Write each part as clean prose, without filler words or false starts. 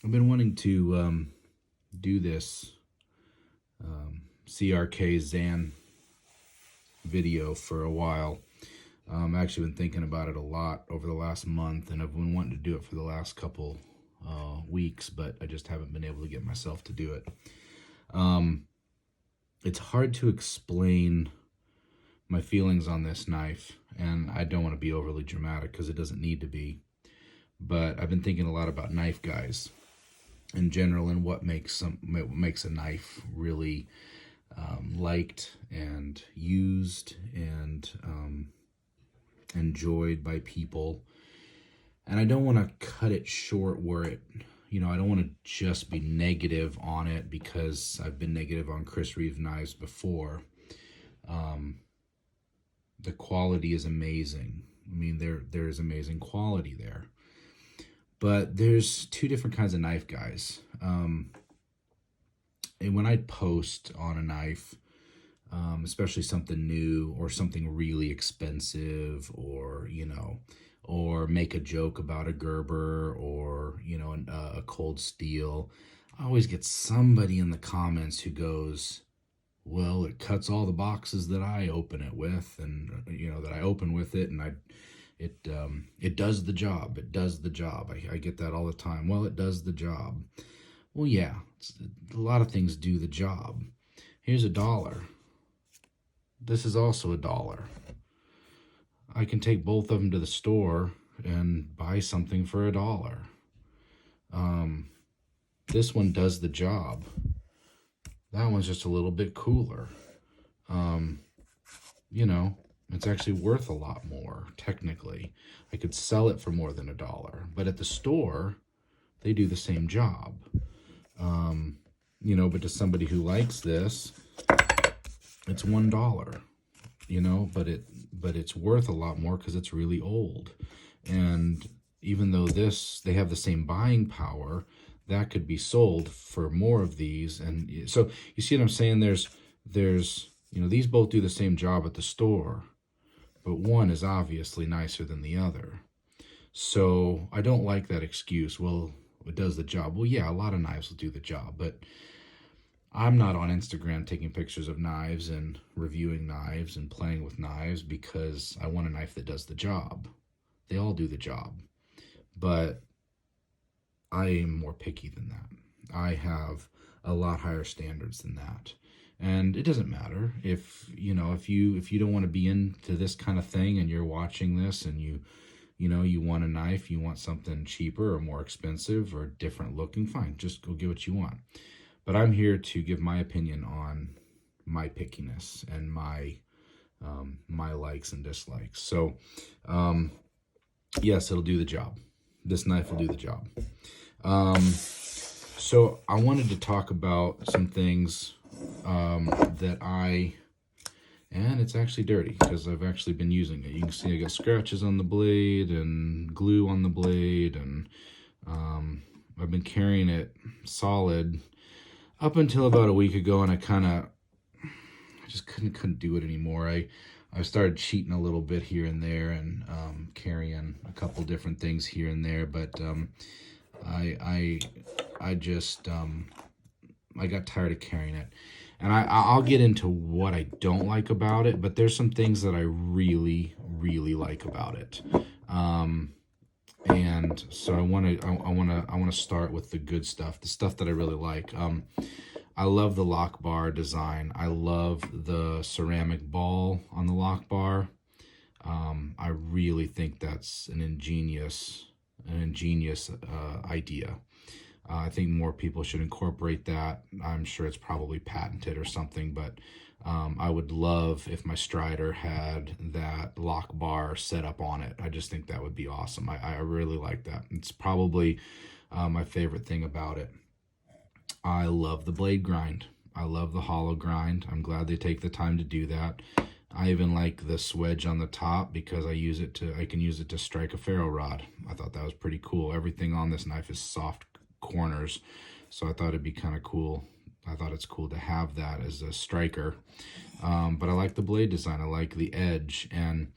I've been wanting to do this CRK Zan video for a while. I've actually been thinking about it a lot over the last month, and I've been wanting to do it for the last couple weeks, but I just haven't been able to get myself to do it. It's hard to explain my feelings on this knife, and I don't want to be overly dramatic because it doesn't need to be, but I've been thinking a lot about knife guys in general and what makes a knife really liked and used and enjoyed by people. And I don't want to cut it short where it, I don't want to just be negative on it because I've been negative on Chris Reeve Knives before. The quality is amazing. I mean, there is amazing quality there. But there's two different kinds of knife guys. And when I post on a knife, especially something new or something really expensive, or or make a joke about a Gerber or a cold steel, I always get somebody in the comments who goes, well, it cuts all the boxes that I open it with, and that I open with it, and it does the job. It does the job. I get that all the time. Well, it does the job. Well, yeah, a lot of things do the job. Here's $1. This is also $1. I can take both of them to the store and buy something for $1. This one does the job. That one's just a little bit cooler. It's actually worth a lot more, technically. I could sell it for more than $1. But at the store, they do the same job. But to somebody who likes this, it's $1. But it's worth a lot more because it's really old. And even though they have the same buying power, that could be sold for more of these. And so you see what I'm saying? There's these both do the same job at the store, but one is obviously nicer than the other. So I don't like that excuse. Well, it does the job. Well, yeah, a lot of knives will do the job, but I'm not on Instagram taking pictures of knives and reviewing knives and playing with knives because I want a knife that does the job. They all do the job, but I am more picky than that. I have a lot higher standards than that. And it doesn't matter if you don't want to be into this kind of thing and you're watching this and you want a knife, you want something cheaper or more expensive or different looking, fine, just go get what you want. But I'm here to give my opinion on my pickiness and my likes and dislikes. So, yes, it'll do the job. This knife will do the job. So I wanted to talk about some things and it's actually dirty because I've actually been using it. You can see I got scratches on the blade and glue on the blade, and I've been carrying it solid up until about a week ago, and I just couldn't do it anymore. I started cheating a little bit here and there and carrying a couple different things here and there, but I got tired of carrying it. And I'll get into what I don't like about it, but there's some things that I really, really like about it. And so I want to start with the good stuff, the stuff that I really like. I love the lock bar design. I love the ceramic ball on the lock bar. I really think that's an ingenious idea. I think more people should incorporate that. I'm sure it's probably patented or something, but I would love if my Strider had that lock bar set up on it. I just think that would be awesome. I really like that. It's probably my favorite thing about it. I love the blade grind. I love the hollow grind. I'm glad they take the time to do that. I even like the swedge on the top because I can use it to strike a ferro rod. I thought that was pretty cool. Everything on this knife is soft corners, so I thought it'd be kind of cool. I thought it's cool to have that as a striker, but I like the blade design. I like the edge, and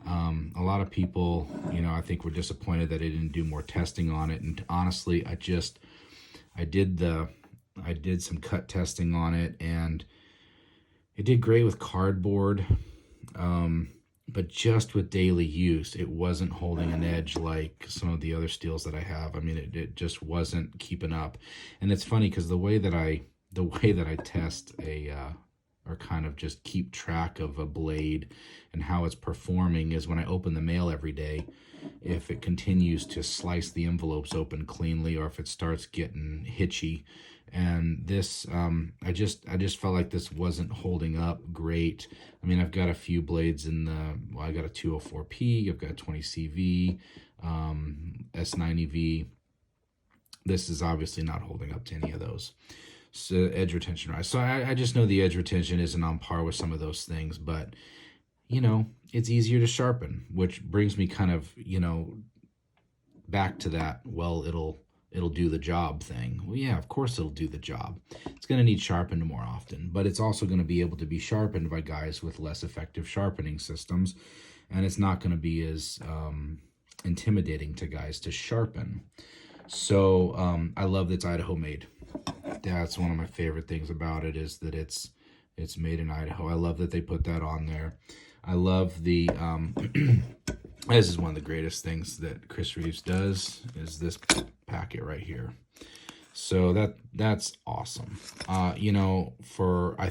a lot of people, I think were disappointed that I didn't do more testing on it, and honestly, I did some cut testing on it, and it did great with cardboard. But just with daily use, it wasn't holding an edge like some of the other steels that I have. I mean, it just wasn't keeping up. And it's funny because the way that I test or kind of just keep track of a blade and how it's performing is when I open the mail every day, if it continues to slice the envelopes open cleanly, or if it starts getting hitchy. And this, I just felt like this wasn't holding up great. I mean, I've got a few blades in I got a 204P, I've got a 20CV, S90V. This is obviously not holding up to any of those. So edge retention rise. So I just know the edge retention isn't on par with some of those things, but it's easier to sharpen, which brings me kind of, back to that, well, it'll do the job thing. Well, yeah, of course it'll do the job. It's going to need sharpened more often, but it's also going to be able to be sharpened by guys with less effective sharpening systems, and it's not going to be as intimidating to guys to sharpen. So I love that it's Idaho made. That's one of my favorite things about it, is that it's made in Idaho. I love that they put that on there. I love the this is one of the greatest things that Chris Reeves does, is this packet right here. So that's awesome. I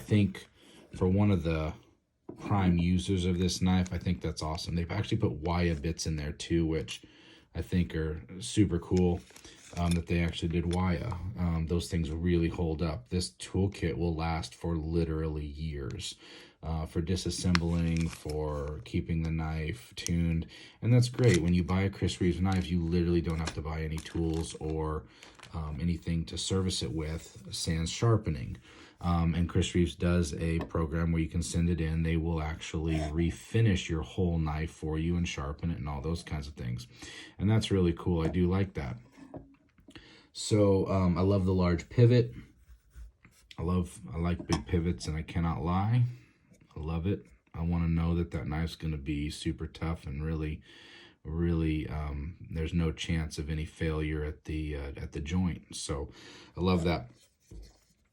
think for one of the prime users of this knife, I think that's awesome. They've actually put wire bits in there too, which I think are super cool. That they actually did wire. Those things really hold up. This toolkit will last for literally years. For disassembling, for keeping the knife tuned. And that's great. When you buy a Chris Reeves knife, you literally don't have to buy any tools or anything to service it with, sans sharpening. And Chris Reeves does a program where you can send it in. They will actually refinish your whole knife for you and sharpen it and all those kinds of things. And that's really cool. I do like that. So I love the large pivot. I like big pivots, and I cannot lie. I love it. I want to know that knife's going to be super tough and really there's no chance of any failure at the joint. So I love that.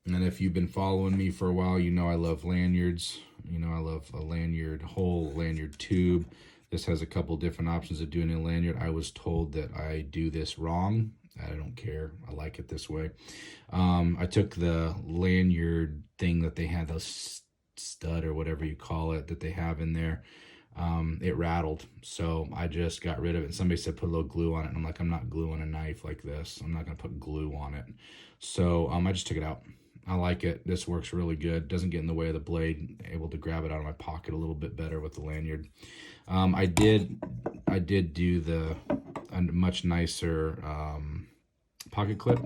And if you've been following me for a while, I love lanyards. I love a lanyard hole, lanyard tube. This has a couple different options of doing a lanyard. I was told that I do this wrong. I don't care. I like it this way. I took the lanyard thing that they had, those stud or whatever you call it that they have in there. It rattled, so I just got rid of it. And somebody said put a little glue on it, and I'm like, I'm not gluing a knife like this. I'm not gonna put glue on it. So I just took it out. I like it. This works really good. Doesn't get in the way of the blade. Able to grab it out of my pocket a little bit better with the lanyard. I did do a much nicer pocket clip.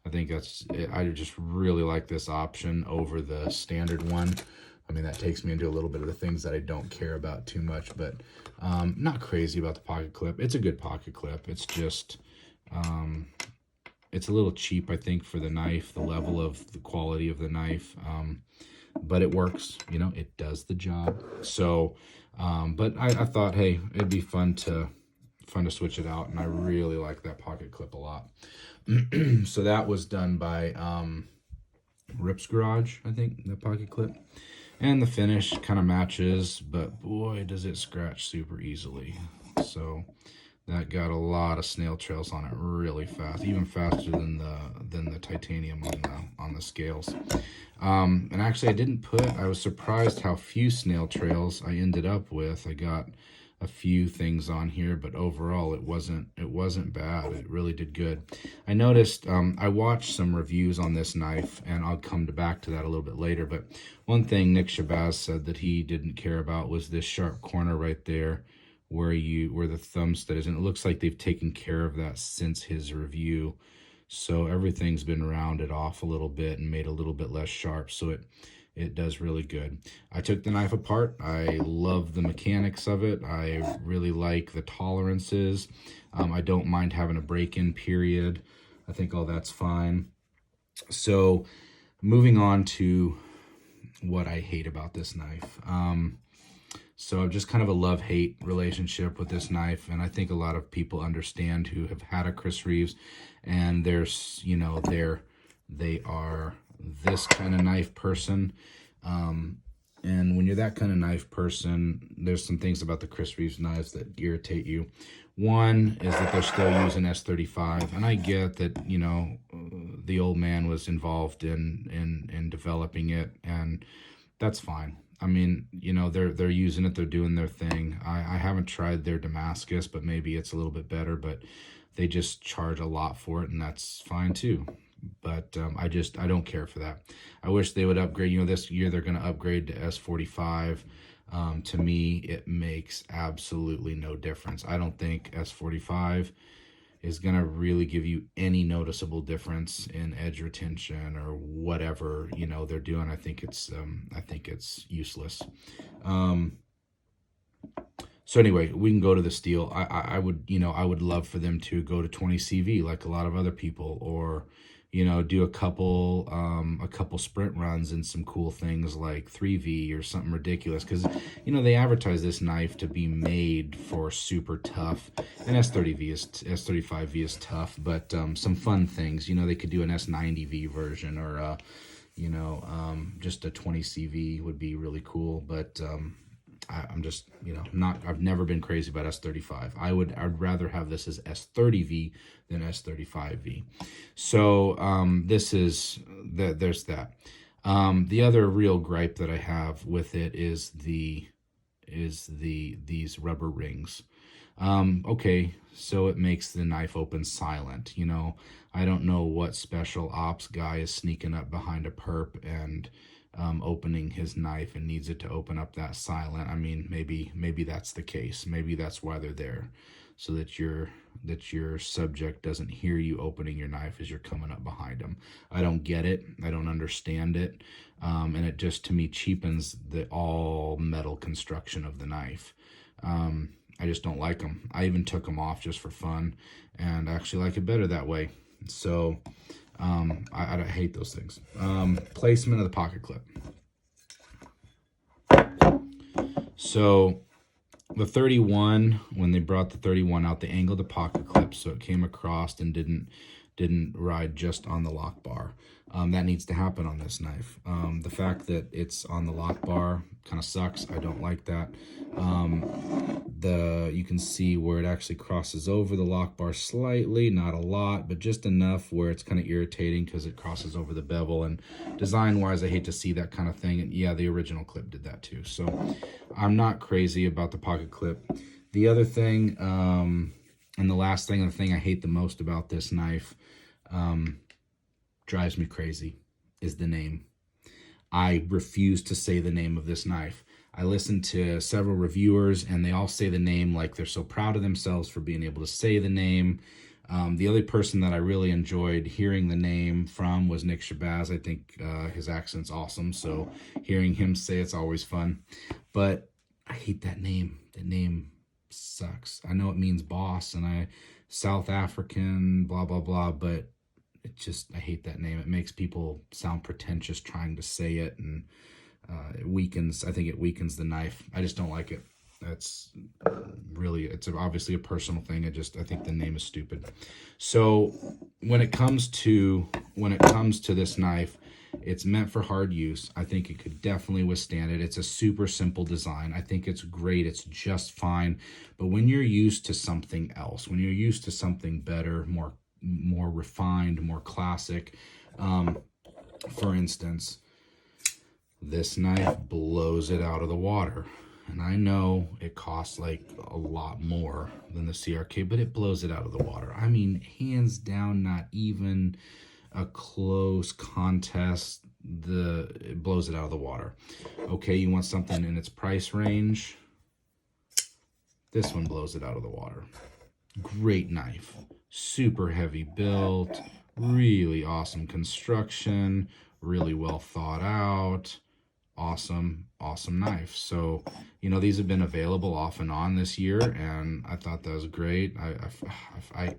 I think that's it. I just really like this option over the standard one. I mean, that takes me into a little bit of the things that I don't care about too much, but not crazy about the pocket clip. It's a good pocket clip. It's just, it's a little cheap, I think, for the knife, the level of the quality of the knife, but it works, it does the job. So, but I thought, hey, it'd be fun to switch it out, and I really like that pocket clip a lot. So that was done by Rip's Garage, I think, the pocket clip. And the finish kind of matches, but boy, does it scratch super easily. So that got a lot of snail trails on it really fast, even faster than the titanium on the scales. And actually, I was surprised how few snail trails I ended up with. I got a few things on here, but overall it wasn't bad. It really did good. I noticed, I watched some reviews on this knife, and I'll come back to that a little bit later, but one thing Nick Shabazz said that he didn't care about was this sharp corner right there where the thumb stud is, and it looks like they've taken care of that since his review. So everything's been rounded off a little bit and made a little bit less sharp, so it does really good. I took the knife apart. I love the mechanics of it. I really like the tolerances. I don't mind having a break-in period. I think all that's fine. So moving on to what I hate about this knife. So just kind of a love-hate relationship with this knife, and I think a lot of people understand who have had a Chris Reeves, and there's, their they are this kind of knife person. And when you're that kind of knife person, there's some things about the Chris Reeve knives that irritate you. One is that they're still using S35, and I get that, you know, the old man was involved in developing it, and that's fine. I mean, you know, they're using it, they're doing their thing. I haven't tried their Damascus, but maybe it's a little bit better, but they just charge a lot for it, and that's fine too. But I don't care for that. I wish they would upgrade. You know, this year they're going to upgrade to S45. To me, it makes absolutely no difference. I don't think S45 is going to really give you any noticeable difference in edge retention or whatever, you know, they're doing. I think it's useless. So anyway, we can go to the steel. I would, you know, I would love for them to go to 20 CV like a lot of other people, or, you know, do a couple sprint runs and some cool things like 3V or something ridiculous, because, you know, they advertise this knife to be made for super tough, and S35V is tough, but some fun things, you know, they could do an S90V version, or you know, just a 20 CV would be really cool. But I'm just, you know, I've never been crazy about S35. I'd rather have this as S30V than S35V. So there's that. The other real gripe that I have with it is these rubber rings. Okay, so it makes the knife open silent. You know, I don't know what special ops guy is sneaking up behind a perp and opening his knife and needs it to open up that silent. I mean, maybe that's the case. Maybe that's why they're there, so that your subject doesn't hear you opening your knife as you're coming up behind them. I don't get it. I don't understand it. And it just, to me, cheapens the all metal construction of the knife. I just don't like them. I even took them off just for fun, and I actually like it better that way. So I hate those things. Placement of the pocket clip. So the 31, when they brought the 31 out, they angled the pocket clip so it came across and didn't ride just on the lock bar. That needs to happen on this knife. The fact that it's on the lock bar kind of sucks. I don't like that. You can see where it actually crosses over the lock bar slightly, not a lot, but just enough where it's kind of irritating because it crosses over the bevel. And design-wise, I hate to see that kind of thing. And yeah, the original clip did that too. So I'm not crazy about the pocket clip. The other thing, and the last thing, and the thing I hate the most about this knife, drives me crazy, is the name. I refuse to say the name of this knife. I listened to several reviewers, and they all say the name like they're so proud of themselves for being able to say the name. The other person that I really enjoyed hearing the name from was Nick Shabazz. I think his accent's awesome, so hearing him say it's always fun. But I hate that name. The name sucks. I know it means boss, and South African, blah, blah, blah, but I hate that name. It makes people sound pretentious trying to say it, and I think it weakens the knife. I just don't like it. That's really, it's obviously a personal thing. I think the name is stupid. So when it comes to this knife, it's meant for hard use. I think it could definitely withstand it. It's a super simple design. I think it's great. It's just fine. But when you're used to something else, when you're used to something better, more refined, more classic, for instance, this knife blows it out of the water. And I know it costs like a lot more than the CRK, but it blows it out of the water. I mean, hands down, not even a close contest. It blows it out of the water. Okay, you want something in its price range? This one blows it out of the water. Great knife. Super heavy built. Really awesome construction. Really well thought out. Awesome knife. So, you know, these have been available off and on this year, and I thought that was great. I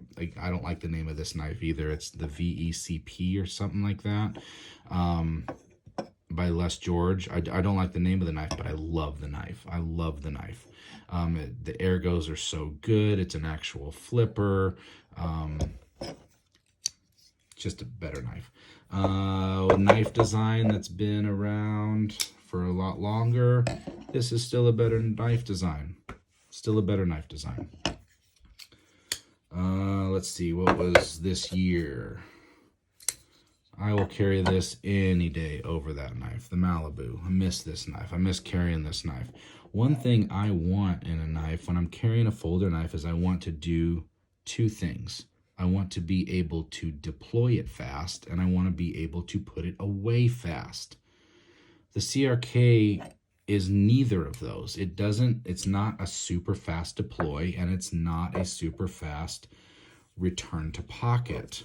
don't like the name of this knife either. It's the VECP or something like that, by Les George. I don't like the name of the knife, but I love the knife. I love the knife. The ergos are so good. It's an actual flipper. just a better knife. Knife design that's been around for a lot longer. This is still a better knife design. Still a better knife design. Let's see, what was this year? I will carry this any day over that knife, the Malibu. I miss this knife. I miss carrying this knife. One thing I want in a knife when I'm carrying a folder knife is I want to do two things. I want to be able to deploy it fast, and I want to be able to put it away fast. The CRK is neither of those. It's not a super fast deploy, and it's not a super fast return to pocket.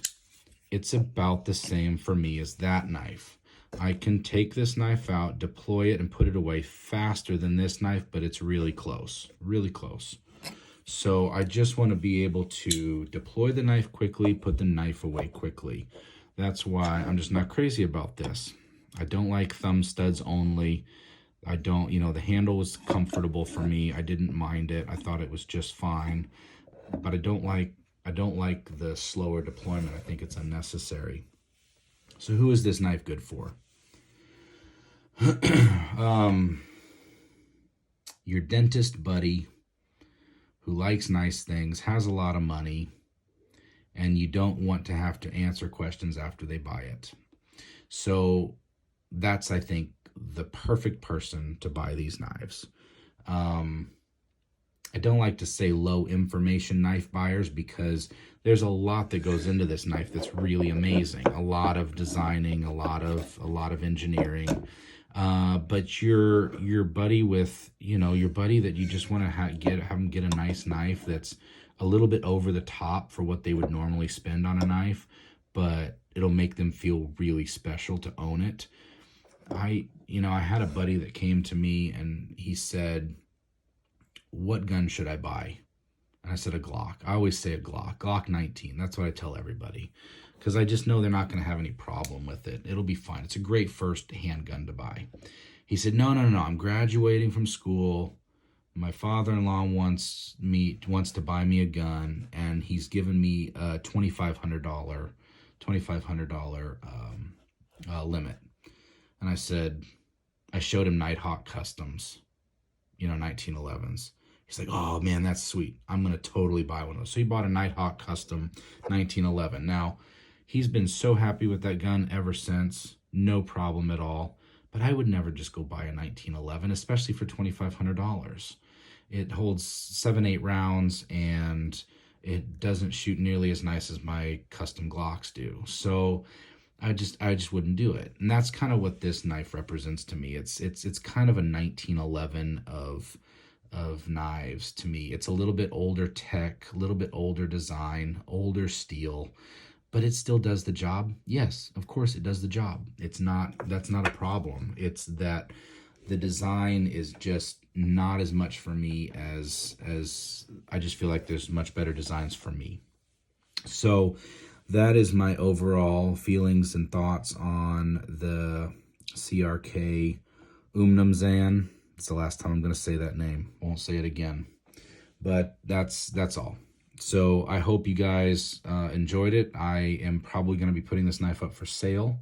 It's about the same for me as that knife. I can take this knife out, deploy it, and put it away faster than this knife, but it's really close, really close. So I just want to be able to deploy the knife quickly, put the knife away quickly. That's why I'm just not crazy about this. I don't like thumb studs only. I don't, the handle was comfortable for me. I didn't mind it. I thought it was just fine. But I don't like the slower deployment. I think it's unnecessary. So who is this knife good for? Your dentist buddy who likes nice things, has a lot of money, and you don't want to have to answer questions after they buy it. So that's, I think, the perfect person to buy these knives. I don't like to say low information knife buyers because there's a lot that goes into this knife that's really amazing. A lot of designing, a lot of engineering. But your buddy with, your buddy that you just want to have them get a nice knife that's a little bit over the top for what they would normally spend on a knife, but it'll make them feel really special to own it. I had a buddy that came to me and he said, "What gun should I buy?" And I said, a Glock. I always say a Glock 19. That's what I tell everybody, because I just know they're not going to have any problem with it. It'll be fine. It's a great first handgun to buy. He said, no, I'm graduating from school. My father-in-law wants to buy me a gun, and he's given me a $2,500 limit. And I showed him Nighthawk Customs, 1911s. He's like, oh man, that's sweet. I'm going to totally buy one of those. So he bought a Nighthawk Custom 1911. Now, he's been so happy with that gun ever since. No problem at all. But I would never just go buy a 1911, especially for $2,500. It holds 7-8 rounds, and it doesn't shoot nearly as nice as my custom Glocks do. So I just wouldn't do it. And that's kind of what this knife represents to me. It's kind of a 1911 of knives to me. It's a little bit older tech, a little bit older design, older steel, but it still does the job. Yes, of course it does the job. That's not a problem. It's that the design is just not as much for me as I just feel like there's much better designs for me. So that is my overall feelings and thoughts on the CRK Umnumzaan. It's the last time I'm going to say that name. Won't say it again. But that's all. So I hope you guys enjoyed it. I am probably going to be putting this knife up for sale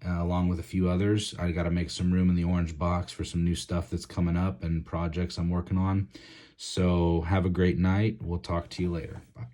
along with a few others. I got to make some room in the orange box for some new stuff that's coming up and projects I'm working on. So have a great night. We'll talk to you later. Bye.